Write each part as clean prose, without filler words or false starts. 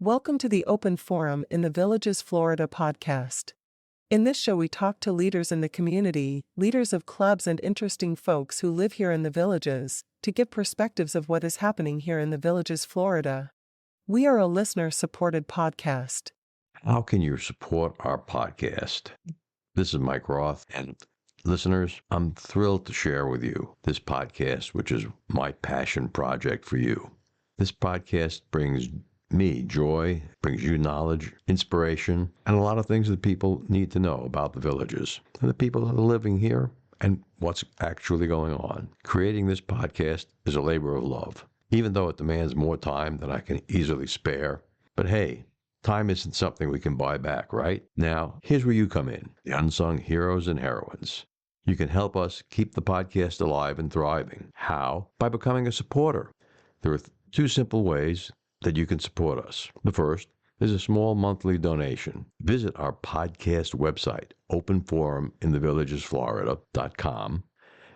Welcome to the Open Forum in the Villages, Florida podcast. In this show, we talk to leaders in the community, leaders of clubs, and interesting folks who live here in the Villages, to give perspectives of what is happening here in the Villages, Florida. We are a listener-supported podcast. How can you support our podcast? This is Mike Roth, and listeners, I'm thrilled to share with you this podcast, which is my passion project for you. This podcast brings me joy, brings you knowledge, inspiration, and a lot of things that people need to know about the Villages and the people that are living here and what's actually going on. Creating this podcast is a labor of love, even though it demands more time than I can easily spare. But hey, time isn't something we can buy back, right? Now, here's where you come in, the unsung heroes and heroines. You can help us keep the podcast alive and thriving. How? By becoming a supporter. There are two simple ways that you can support us. The first is a small monthly donation. Visit our podcast website, openforuminthevillagesflorida.com,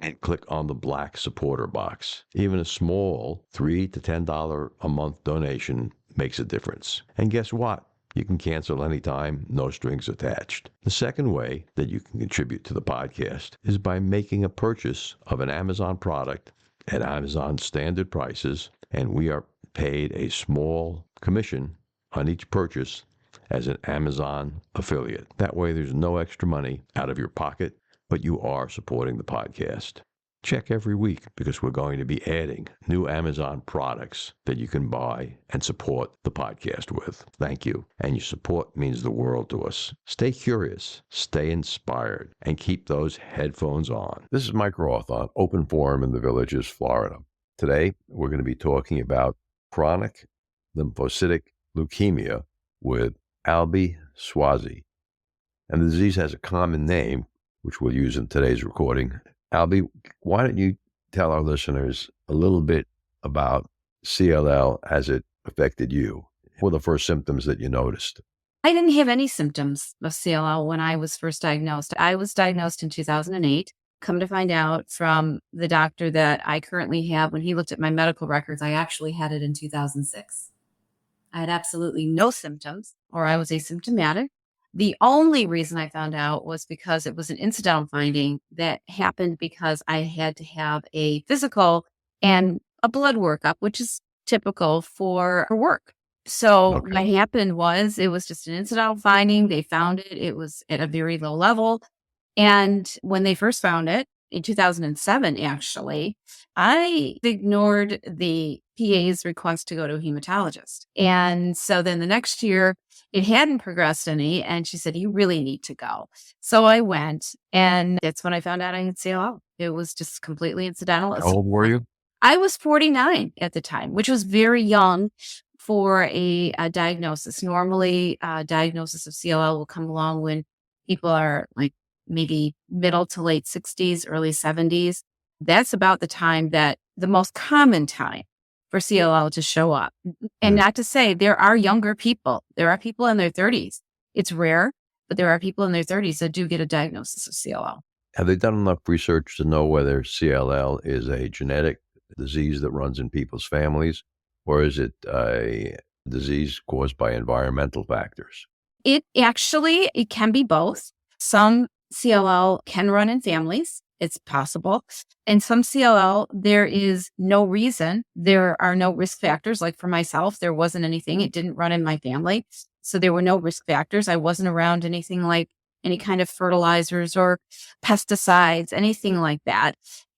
and click on the black supporter box. Even a small $3 to $10 a month donation makes a difference. And guess what? You can cancel anytime, no strings attached. The second way that you can contribute to the podcast is by making a purchase of an Amazon product at Amazon standard prices, and we are paid a small commission on each purchase as an Amazon affiliate. That way there's no extra money out of your pocket, but you are supporting the podcast. Check every week because we're going to be adding new Amazon products that you can buy and support the podcast with. Thank you. And your support means the world to us. Stay curious, stay inspired, and keep those headphones on. This is Mike Roth on Open Forum in the Villages, Florida. Today, we're going to be talking about chronic lymphocytic leukemia with Albie Suozzi. And the disease has a common name, which we'll use in today's recording. Albie, why don't you tell our listeners a little bit about CLL as it affected you? What were the first symptoms that you noticed? I didn't have any symptoms of CLL when I was first diagnosed. I was diagnosed in 2008. Come to find out from the doctor that I currently have, when he looked at my medical records, I actually had it in 2006. I had absolutely no symptoms, or I was asymptomatic. The only reason I found out was because it was an incidental finding that happened because I had to have a physical and a blood workup, which is typical for work. So What happened was it was just an incidental finding. They found it. It was at a very low level. And when they first found it in 2007, actually, I ignored the PA's request to go to a hematologist. And so then the next year, it hadn't progressed any. And she said, you really need to go. So I went, and that's when I found out I had CLL. It was just completely incidental. How old were you? I was 49 at the time, which was very young for a diagnosis. Normally, diagnosis of CLL will come along when people are like maybe middle to late 60s, early 70s. That's about the time that the most common time for CLL to show up. And not to say there are younger people. There are people in their 30s. It's rare, but there are people in their 30s that do get a diagnosis of CLL. Have they done enough research to know whether CLL is a genetic disease that runs in people's families, or is it a disease caused by environmental factors? It can be both. Some CLL can run in families. It's possible. And some CLL, there is no reason. There are no risk factors. Like for myself, there wasn't anything. It didn't run in my family. So there were no risk factors. I wasn't around anything like any kind of fertilizers or pesticides, anything like that.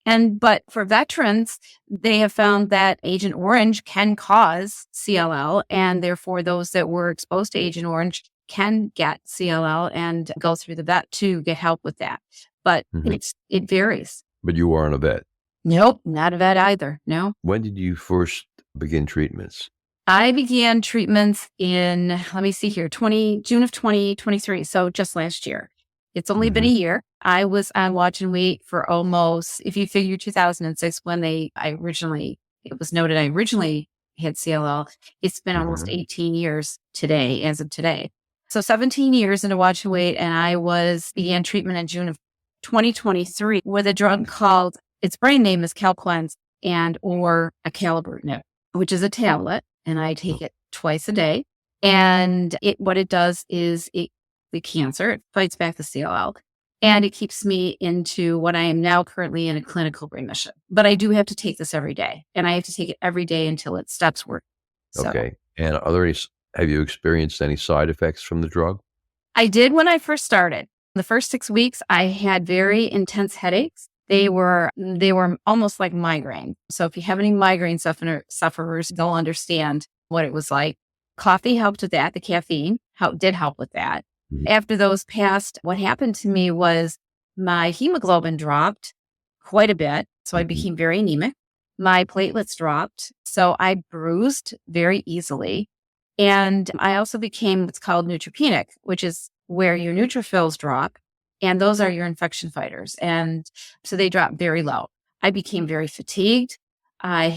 But for veterans, they have found that Agent Orange can cause CLL. And therefore, those that were exposed to Agent Orange can get CLL and go through the vet to get help with that. But it varies. But you weren't a vet? Nope, not a vet either. No. When did you first begin treatments? I began treatments in, June of 2023. So just last year. It's only been a year. I was on watch and wait for almost, if you figure 2006, when it was noted I originally had CLL, it's been almost 18 years today, as of today. So 17 years into watch and wait, and I began treatment in June of 2023 with a drug called, its brand name is Calquence or acalabrutinib, which is a tablet, and I take it twice a day. And what it does is the cancer, it fights back the CLL. And it keeps me into what I am now currently in a clinical remission. But I do have to take this every day. And I have to take it every day until it stops working. So Okay. And have you experienced any side effects from the drug? I did when I first started. The first 6 weeks, I had very intense headaches. They were almost like migraine. So if you have any migraine sufferers, they'll understand what it was like. Coffee helped with that. The caffeine did help with that. After those passed, what happened to me was my hemoglobin dropped quite a bit. So I became very anemic. My platelets dropped. So I bruised very easily. And I also became what's called neutropenic, which is where your neutrophils drop. And those are your infection fighters. And so they dropped very low. I became very fatigued. I'd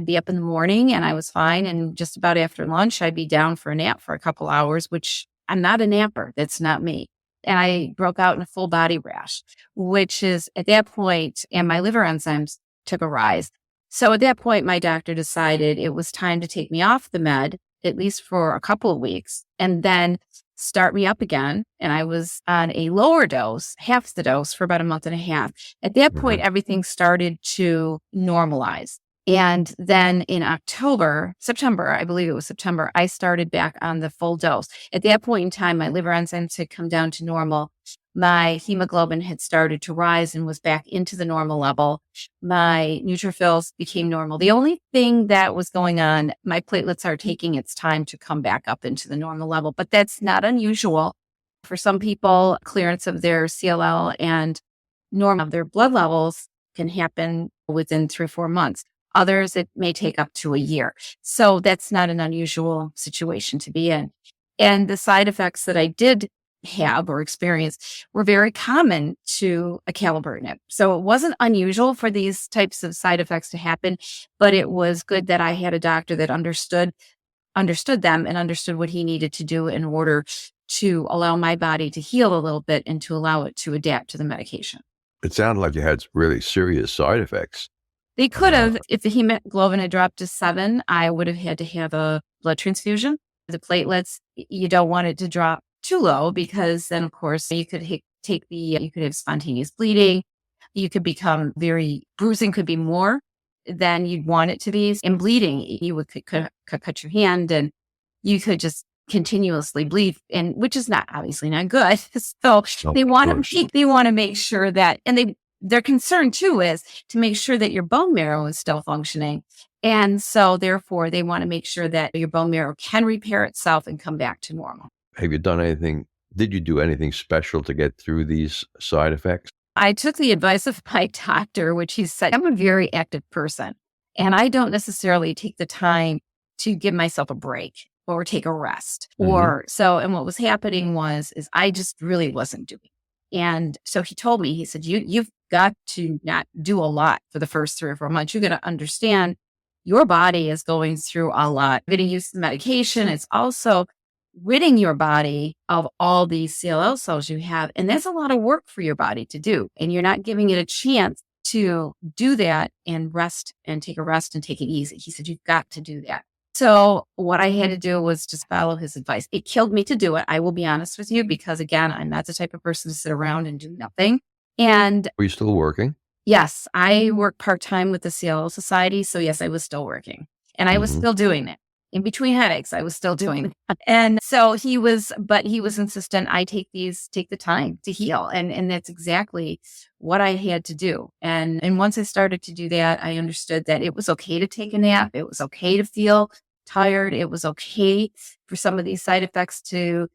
be up in the morning and I was fine. And just about after lunch, I'd be down for a nap for a couple hours, which I'm not a napper. That's not me. And I broke out in a full body rash, which is at that point, and my liver enzymes took a rise. So at that point, my doctor decided it was time to take me off the med, at least for a couple of weeks, and then start me up again. And I was on a lower dose, half the dose, for about a month and a half. At that point, everything started to normalize. And then in September, I believe it was September, I started back on the full dose. At that point in time, my liver enzymes had come down to normal. My hemoglobin had started to rise and was back into the normal level. My neutrophils became normal. The only thing that was going on, my platelets are taking its time to come back up into the normal level, but that's not unusual. For some people, clearance of their CLL and normal of their blood levels can happen within 3 or 4 months. Others, it may take up to a year. So that's not an unusual situation to be in. And the side effects that I did have or experience were very common to acalabrutinib. So it wasn't unusual for these types of side effects to happen, but it was good that I had a doctor that understood them and understood what he needed to do in order to allow my body to heal a little bit and to allow it to adapt to the medication. It sounded like you had really serious side effects. They could have. If the hemoglobin had dropped to 7, I would have had to have a blood transfusion. The platelets, you don't want it to drop too low because then, of course, you could have spontaneous bleeding. You could become bruising could be more than you'd want it to be. And bleeding, you could cut your hand and you could just continuously bleed, and which is obviously not good. So they want to make sure that, and their concern too is to make sure that your bone marrow is still functioning. And so therefore they want to make sure that your bone marrow can repair itself and come back to normal. Have you done anything? Did you do anything special to get through these side effects? I took the advice of my doctor, which he said, I'm a very active person and I don't necessarily take the time to give myself a break or take a rest and what was happening is I just really wasn't doing. And so he told me, he said, you've got to not do a lot for the first 3 or 4 months. You're going to understand your body is going through a lot. Getting used to the medication. It's also ridding your body of all these CLL cells you have. And that's a lot of work for your body to do. And you're not giving it a chance to do that and rest and take a rest and take it easy. He said, you've got to do that. So what I had to do was just follow his advice. It killed me to do it. I will be honest with you, because again, I'm not the type of person to sit around and do nothing. And Are you still working? yes, I work part-time with the CLL Society. So yes, I was still working and I was still doing it. In between headaches, I was still doing that. And so he was insistent I take the time to heal. And that's exactly what I had to do. And once I started to do that, I understood that it was okay to take a nap. It was okay to feel tired. It was okay for some of these side effects to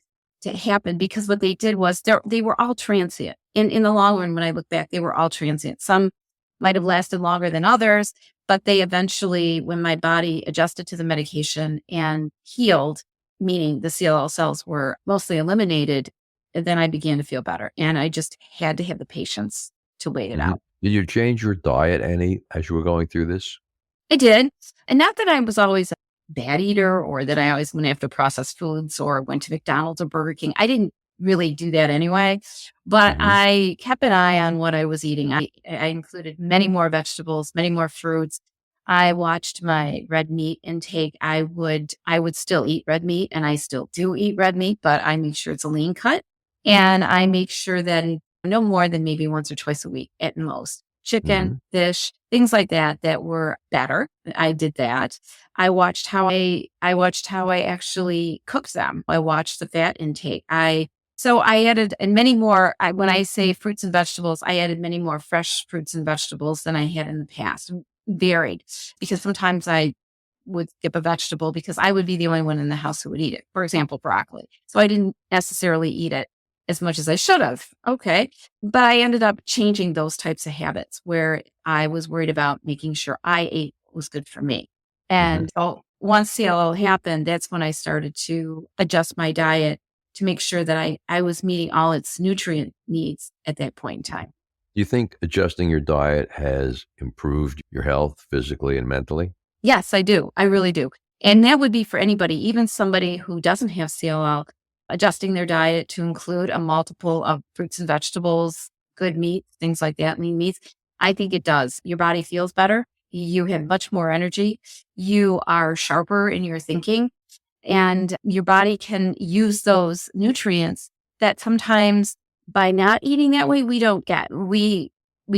happen, because what they did was they were all transient. In the long run, when I look back, they were all transient. Some might have lasted longer than others, but they eventually, when my body adjusted to the medication and healed, meaning the CLL cells were mostly eliminated, then I began to feel better. And I just had to have the patience to wait it out. Did you change your diet any as you were going through this? I did. And not that I was always a bad eater or that I always went after processed foods or went to McDonald's or Burger King. I didn't really do that anyway, but I kept an eye on what I was eating. I included many more vegetables, many more fruits. I watched my red meat intake. I would still eat red meat, and I still do eat red meat, but I make sure it's a lean cut. And I make sure that no more than maybe once or twice a week at most. Chicken, fish, things like that were better. I did that. I watched how I actually cooked them. I watched the fat intake. So I added, and many more, when I say fruits and vegetables, I added many more fresh fruits and vegetables than I had in the past. Varied, because sometimes I would skip a vegetable because I would be the only one in the house who would eat it. For example, broccoli. So I didn't necessarily eat it as much as I should have. Okay. But I ended up changing those types of habits where I was worried about making sure I ate what was good for me. And so once CLL happened, that's when I started to adjust my diet to make sure that I was meeting all its nutrient needs at that point in time. Do you think adjusting your diet has improved your health physically and mentally? Yes, I do. I really do. And that would be for anybody, even somebody who doesn't have CLL, adjusting their diet to include a multiple of fruits and vegetables, good meat, things like that, lean meats. I think it does. Your body feels better. You have much more energy. You are sharper in your thinking, and your body can use those nutrients that sometimes by not eating that way, we don't get. We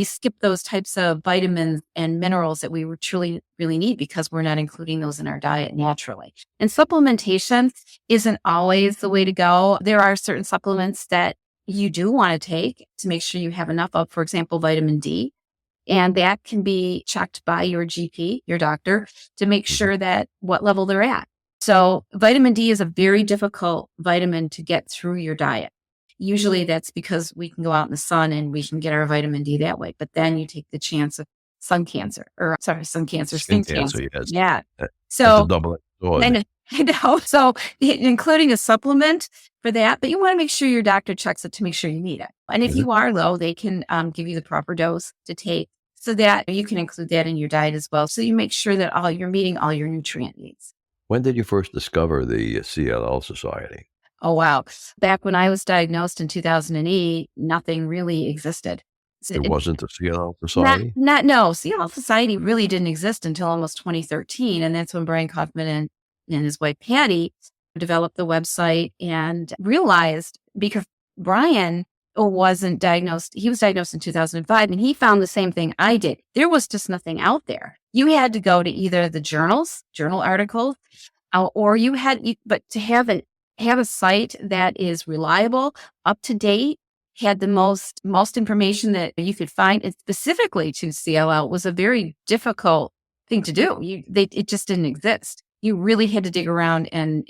skip those types of vitamins and minerals that we truly really need because we're not including those in our diet naturally. And supplementation isn't always the way to go. There are certain supplements that you do want to take to make sure you have enough of, for example, vitamin D. And that can be checked by your GP, your doctor, to make sure that what level they're at. So vitamin D is a very difficult vitamin to get through your diet. Usually that's because we can go out in the sun and we can get our vitamin D that way. But then you take the chance of skin cancer. Yes. Yeah. So that's a double-edged sword. I know. So including a supplement for that, but you want to make sure your doctor checks it to make sure you need it. And if you are low, they can give you the proper dose to take so that you can include that in your diet as well. So you make sure that you're meeting all your nutrient needs. When did you first discover the CLL Society? Oh, wow. Back when I was diagnosed in 2008, nothing really existed. There wasn't a CLL Society? No, CLL Society really didn't exist until almost 2013. And that's when Brian Kaufman and his wife, Patty, developed the website and realized, because Brian wasn't diagnosed, he was diagnosed in 2005, and he found the same thing I did. There was just nothing out there. You had to go to either the journal articles, or but to have a site that is reliable, up to date, had the most information that you could find, and specifically to CLL, was a very difficult thing to do. It just didn't exist. You really had to dig around and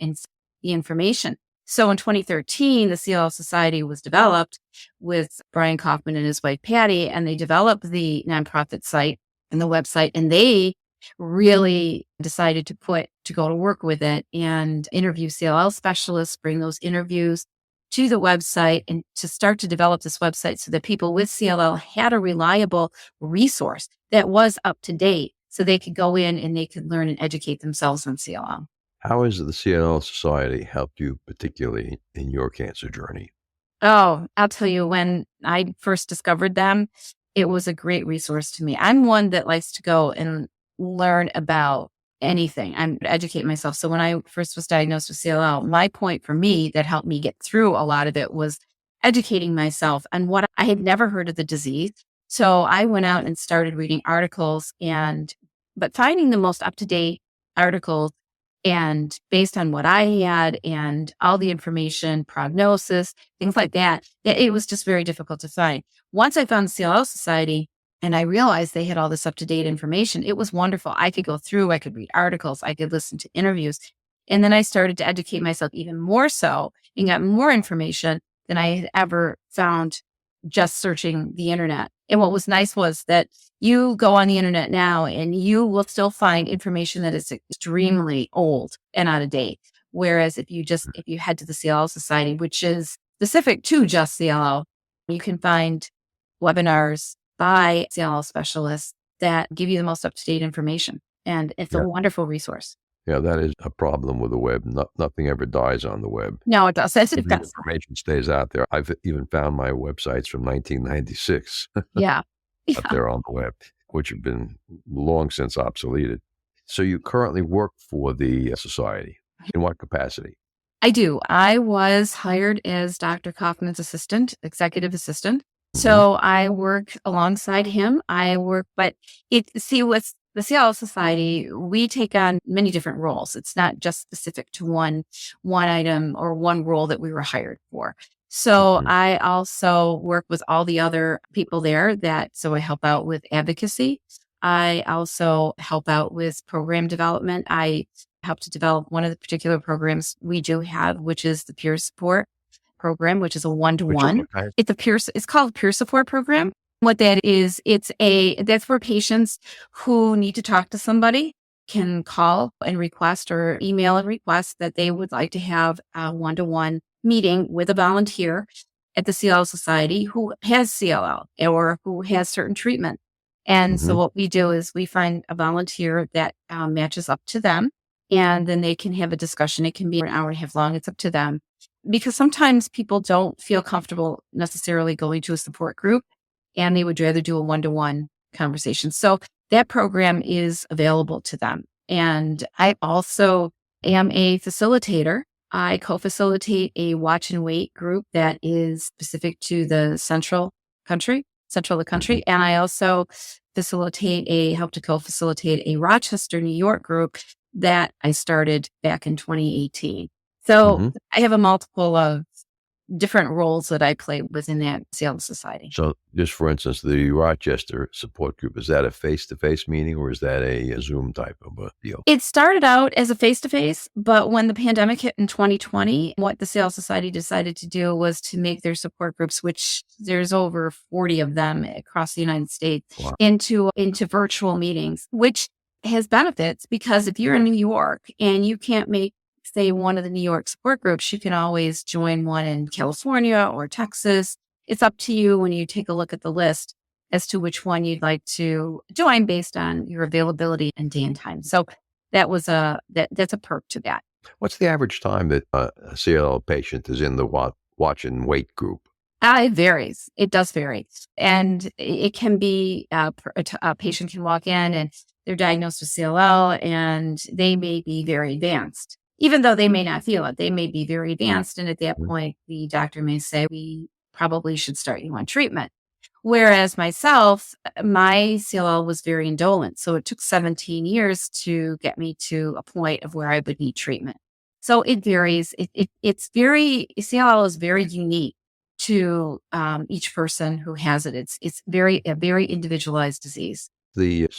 the information. So in 2013, the CLL Society was developed with Brian Kaufman and his wife, Patty, and they developed the nonprofit site and the website, and they really decided to go to work with it and interview CLL specialists, bring those interviews to the website, and to start to develop this website so that people with CLL had a reliable resource that was up to date, so they could go in and they could learn and educate themselves on CLL. How has the CLL Society helped you, particularly in your cancer journey? Oh, I'll tell you, when I first discovered them, it was a great resource to me. I'm one that likes to go and learn about anything. I'm to educate myself. So when I first was diagnosed with CLL, my point for me that helped me get through a lot of it was educating myself on what I had never heard of the disease. So I went out and started reading articles but finding the most up-to-date articles, and based on what I had and all the information, prognosis, things like that, it was just very difficult to find. Once I found CLL Society and I realized they had all this up-to-date information, it was wonderful. I could go through, I could read articles, I could listen to interviews. And then I started to educate myself even more so and got more information than I had ever found just searching the internet. And what was nice was that you go on the internet now and you will still find information that is extremely old and out of date. Whereas if you head to the CLL Society, which is specific to just CLL, you can find webinars by CLL specialists that give you the most up-to-date information. And it's a wonderful resource. Yeah, that is a problem with the web. Nothing ever dies on the web. No, it does. The information stays out there. I've even found my websites from 1996 Yeah. up there on the web. which have been long since obsoleted. So you currently work for the society. In what capacity? I do. I was hired as Dr. Kaufman's assistant, executive assistant. So I work alongside him. But with the CLL Society, we take on many different roles. It's not just specific to one item or one role that we were hired for. So I also work with all the other people there so I help out with advocacy. I also help out with program development. I help to develop one of the particular programs we do have, which is the peer support program, which is a one-to-one. It's called a peer support program. What that is, that's where patients who need to talk to somebody can call and request or email and request that they would like to have a one-to-one meeting with a volunteer at the CLL Society who has CLL or who has certain treatment. And so what we do is we find a volunteer that matches up to them, and then they can have a discussion. It can be an hour and a half long. It's up to them. Because sometimes people don't feel comfortable necessarily going to a support group, and they would rather do a one-to-one conversation. So that program is available to them. And I also am a facilitator. I co-facilitate a watch and wait group that is specific to the central of the country. And I also help to co-facilitate a Rochester, New York group that I started back in 2018. So I have a multiple of different roles that I play within that CLL Society. So just for instance, the Rochester support group, is that a face-to-face meeting or is that a Zoom type of a deal? It started out as a face-to-face, but when the pandemic hit in 2020, what the CLL Society decided to do was to make their support groups, which there's over 40 of them across the United States, into virtual meetings, which has benefits because if you're in New York and you can't make say one of the New York support groups, you can always join one in California or Texas. It's up to you when you take a look at the list as to which one you'd like to join based on your availability and day and time. So that's a perk to that. What's the average time that a CLL patient is in the watch and wait group? It varies. It does vary. And it can be a patient can walk in and they're diagnosed with CLL and they may be very advanced. Even though they may not feel it, they may be very advanced. And at that point, the doctor may say, we probably should start you on treatment. Whereas myself, my CLL was very indolent. So it took 17 years to get me to a point of where I would need treatment. So it varies. CLL is very unique to each person who has it. It's a very individualized disease. The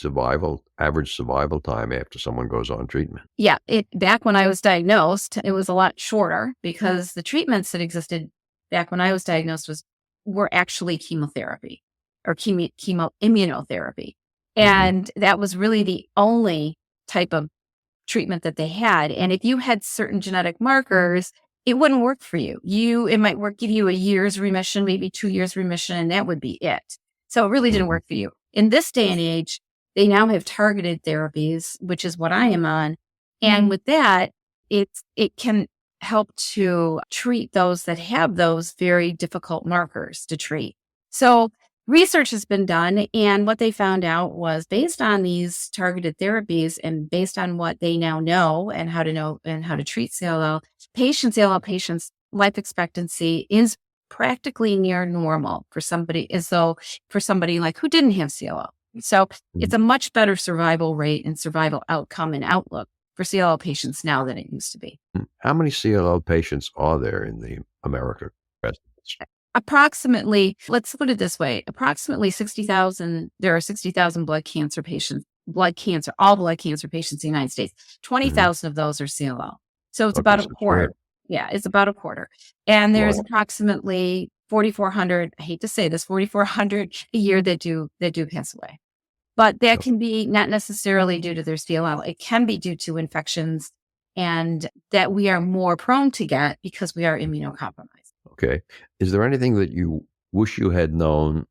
average survival time after someone goes on treatment? Yeah, back when I was diagnosed, it was a lot shorter because the treatments that existed back when I was diagnosed were actually chemotherapy or chemoimmunotherapy. And that was really the only type of treatment that they had. And if you had certain genetic markers, it wouldn't work for you. It might give you a year's remission, maybe 2 years remission, and that would be it. So it really didn't work for you. In this day and age, they now have targeted therapies, which is what I am on. And with that, it can help to treat those that have those very difficult markers to treat. So research has been done. And what they found out was based on these targeted therapies and based on what they now know and how to treat CLL patients' life expectancy is practically near normal for somebody like who didn't have CLL. So it's a much better survival rate and survival outcome and outlook for CLL patients now than it used to be. How many CLL patients are there in the America? Approximately, let's put it this way, approximately 60,000, there are 60,000 all blood cancer patients in the United States. 20,000 of those are CLL. So it's about a quarter. Yeah, it's about a quarter. And there's approximately 4,400, I hate to say this, 4,400 a year that do pass away. But that can be not necessarily due to their CLL. It can be due to infections and that we are more prone to get because we are immunocompromised. Okay. Is there anything that you wish you had known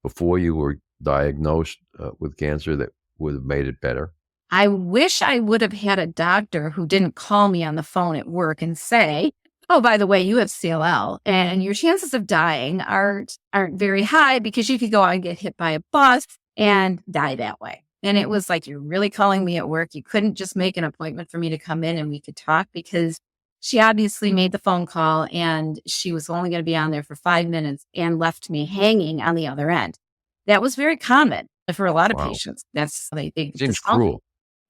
before you were diagnosed with cancer that would have made it better? I wish I would have had a doctor who didn't call me on the phone at work and say, oh, by the way, you have CLL and your chances of dying aren't very high because you could go out and get hit by a bus and die that way. And it was like, you're really calling me at work. You couldn't just make an appointment for me to come in and we could talk, because she obviously made the phone call and she was only going to be on there for 5 minutes and left me hanging on the other end. That was very common for a lot of Wow. patients. That's they Seems cruel.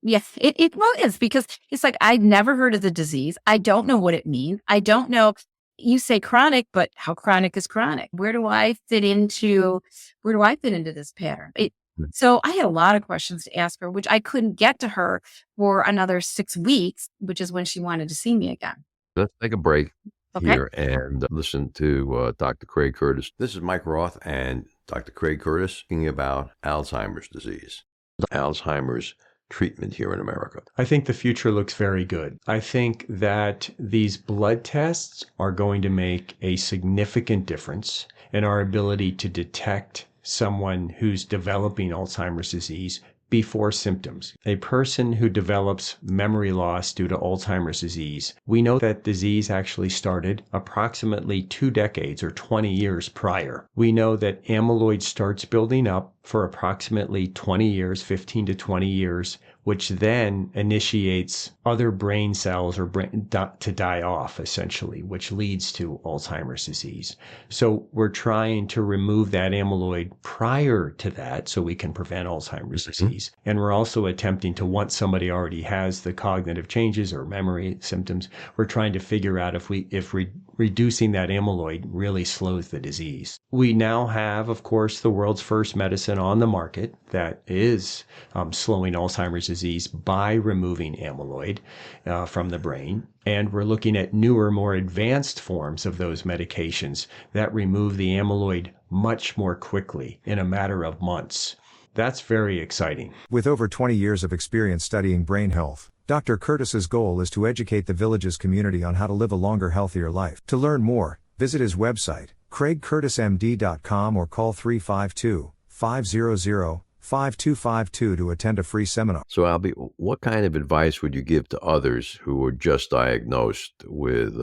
Yes, it was, because it's like, I'd never heard of the disease. I don't know what it means. I don't know. You say chronic, but how chronic is chronic? Where do I fit into this pattern? So I had a lot of questions to ask her, which I couldn't get to her for another 6 weeks, which is when she wanted to see me again. Let's take a break Okay. here and listen to Dr. Craig Curtis. This is Mike Roth and Dr. Craig Curtis speaking about Alzheimer's disease. Alzheimer's treatment here in America. I think the future looks very good. I think that these blood tests are going to make a significant difference in our ability to detect someone who's developing Alzheimer's disease before symptoms. A person who develops memory loss due to Alzheimer's disease, we know that disease actually started approximately 2 decades or 20 years prior. We know that amyloid starts building up for approximately 20 years, 15 to 20 years, which then initiates other brain cells to die off, essentially, which leads to Alzheimer's disease. So we're trying to remove that amyloid prior to that so we can prevent Alzheimer's disease. And we're also attempting to, once somebody already has the cognitive changes or memory symptoms, we're trying to figure out if reducing that amyloid really slows the disease. We now have, of course, the world's first medicine on the market that is slowing Alzheimer's disease by removing amyloid from the brain. And we're looking at newer, more advanced forms of those medications that remove the amyloid much more quickly in a matter of months. That's very exciting. With over 20 years of experience studying brain health, Dr. Curtis's goal is to educate the Villages community on how to live a longer, healthier life. To learn more, visit his website, craigcurtismd.com, or call 352-500-5252 to attend a free seminar. So, Albie, what kind of advice would you give to others who were just diagnosed with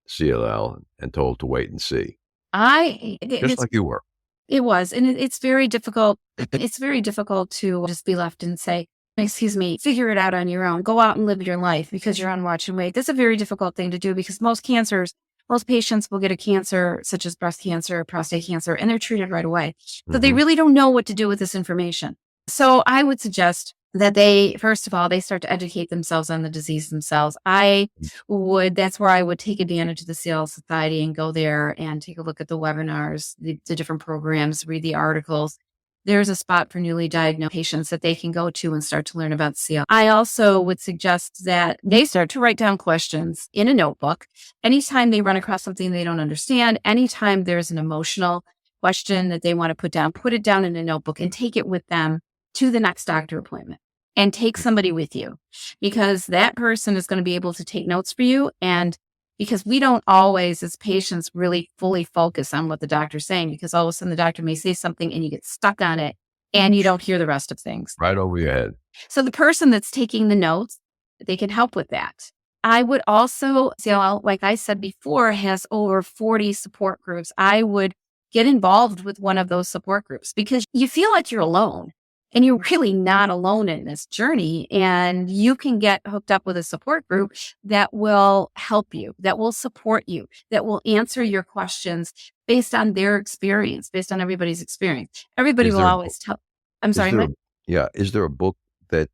CLL and told to wait and see? Just like you were. It was. And it's very difficult. It's very difficult to just be left and say, excuse me, figure it out on your own. Go out and live your life because you're on watch and wait. That's a very difficult thing to do, because most patients will get a cancer such as breast cancer, prostate cancer, and they're treated right away. So they really don't know what to do with this information. So I would suggest that first of all, they start to educate themselves on the disease themselves. That's where I would take advantage of the CLL Society and go there and take a look at the webinars, the different programs, read the articles. There's a spot for newly diagnosed patients that they can go to and start to learn about CLL. I also would suggest that they start to write down questions in a notebook. Anytime they run across something they don't understand, anytime there's an emotional question that they want to put it down in a notebook and take it with them to the next doctor appointment. And take somebody with you, because that person is going to be able to take notes for you. And because we don't always, as patients, really fully focus on what the doctor's saying, because all of a sudden the doctor may say something and you get stuck on it and you don't hear the rest of things. Right over your head. So the person that's taking the notes, they can help with that. I would also, CLL, like I said before, has over 40 support groups. I would get involved with one of those support groups, because you feel like you're alone. And you're really not alone in this journey. And you can get hooked up with a support group that will help you, that will support you, that will answer your questions based on their experience, based on everybody's experience. Everybody will always tell. I'm sorry. Is there a book that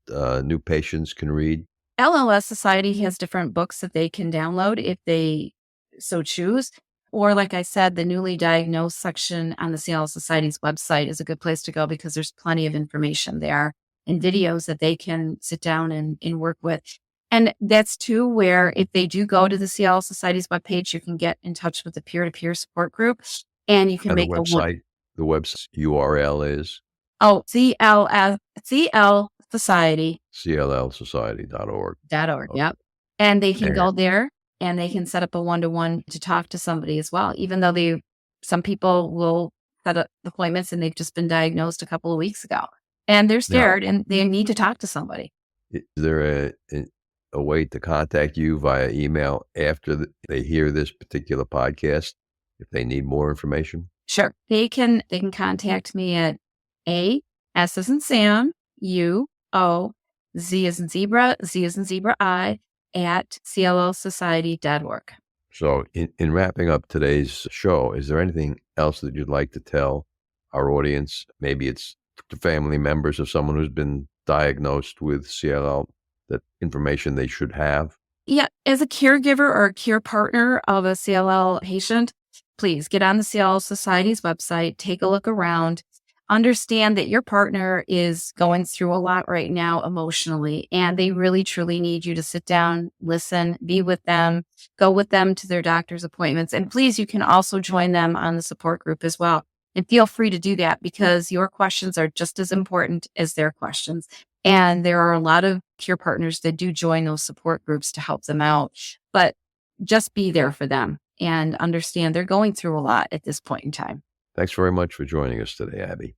new patients can read? LLS Society has different books that they can download if they so choose. Or like I said, the newly diagnosed section on the CLL Society's website is a good place to go, because there's plenty of information there and videos that they can sit down and work with. And that's too where if they do go to the CLL Society's webpage, you can get in touch with the peer-to-peer support group, and you can make the website. The website URL is? CLL Society. CLLsociety.org. .org, yep. And they can go there. And they can set up a one-to-one to talk to somebody as well, even though some people will set up appointments and they've just been diagnosed a couple of weeks ago. And they're scared and they need to talk to somebody. Is there a way to contact you via email after they hear this particular podcast if they need more information? Sure. They can contact me at S as in Sam, U, O, Z as in zebra, I, at cllsociety.org. So, in wrapping up today's show, is there anything else that you'd like to tell our audience? Maybe it's to family members of someone who's been diagnosed with CLL, that information they should have? Yeah, as a caregiver or a care partner of a CLL patient, please get on the CLL Society's website, take a look around, understand that your partner is going through a lot right now emotionally, and they really truly need you to sit down, listen, be with them, go with them to their doctor's appointments. And please, you can also join them on the support group as well. And feel free to do that because your questions are just as important as their questions. And there are a lot of care partners that do join those support groups to help them out. But just be there for them and understand they're going through a lot at this point in time. Thanks very much for joining us today, Abby.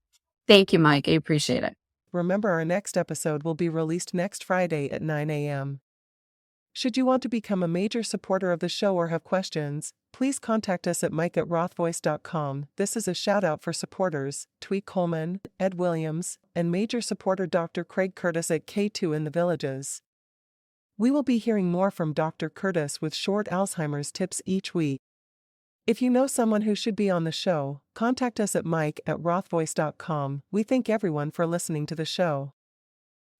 Thank you, Mike. I appreciate it. Remember, our next episode will be released next Friday at 9 a.m. Should you want to become a major supporter of the show or have questions, please contact us at mike@rothvoice.com. This is a shout out for supporters, Tweet Coleman, Ed Williams, and major supporter Dr. Craig Curtis at K2 in the Villages. We will be hearing more from Dr. Curtis with short Alzheimer's tips each week. If you know someone who should be on the show, contact us at mike@rothvoice.com. We thank everyone for listening to the show.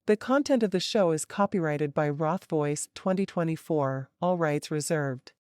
The content of the show is copyrighted by Roth Voice 2024, all rights reserved.